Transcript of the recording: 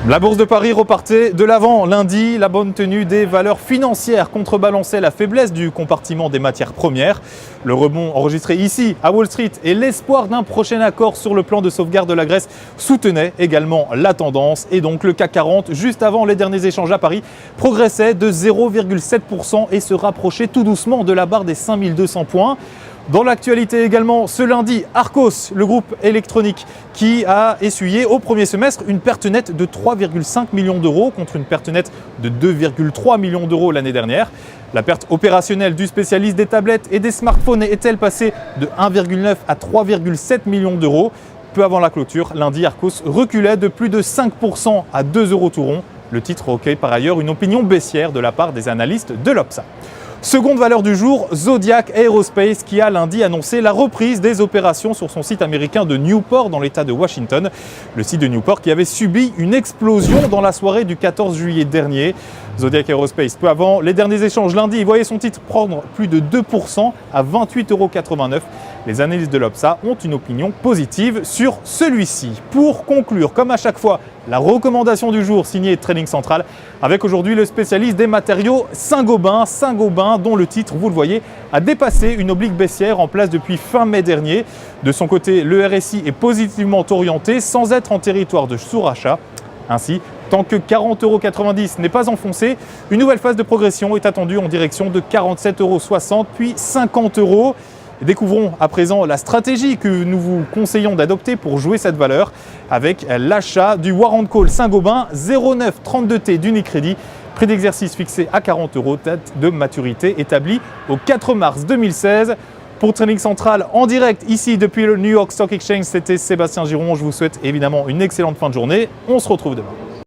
La bourse de Paris repartait de l'avant. Lundi, la bonne tenue des valeurs financières contrebalançait la faiblesse du compartiment des matières premières. Le rebond enregistré ici à Wall Street et l'espoir d'un prochain accord sur le plan de sauvegarde de la Grèce soutenaient également la tendance. Et donc le CAC 40, juste avant les derniers échanges à Paris, progressait de 0,7% et se rapprochait tout doucement de la barre des 5200 points. Dans l'actualité également, ce lundi, Arcos, le groupe électronique qui a essuyé au premier semestre une perte nette de 3,5 millions d'euros contre une perte nette de 2,3 millions d'euros l'année dernière. La perte opérationnelle du spécialiste des tablettes et des smartphones est-elle passée de 1,9 à 3,7 millions d'euros? Peu avant la clôture, lundi, Arcos reculait de plus de 5% à 2 euros tout rond. Le titre recueille par ailleurs une opinion baissière de la part des analystes de l'Opsa. Seconde valeur du jour, Zodiac Aerospace qui a lundi annoncé la reprise des opérations sur son site américain de Newport dans l'État de Washington. Le site de Newport qui avait subi une explosion dans la soirée du 14 juillet dernier. Zodiac Aerospace, peu avant les derniers échanges lundi, il voyait son titre prendre plus de 2% à 28,89 €. Les analystes de l'Opsa ont une opinion positive sur celui-ci. Pour conclure, comme à chaque fois, la recommandation du jour signée Trading Central avec aujourd'hui le spécialiste des matériaux Saint-Gobain, dont le titre, vous le voyez, a dépassé une oblique baissière en place depuis fin mai dernier. De son côté, le RSI est positivement orienté sans être en territoire de sous-rachat. Ainsi, tant que 40,90 € n'est pas enfoncé, une nouvelle phase de progression est attendue en direction de 47,60 € puis 50 €. Découvrons à présent la stratégie que nous vous conseillons d'adopter pour jouer cette valeur avec l'achat du Warrant Call Saint-Gobain 0932T d'Unicredit. Prix d'exercice fixé à 40 €, date de maturité établie au 4 mars 2016. Pour Trading Central en direct ici depuis le New York Stock Exchange, c'était Sébastien Giron. Je vous souhaite évidemment une excellente fin de journée. On se retrouve demain.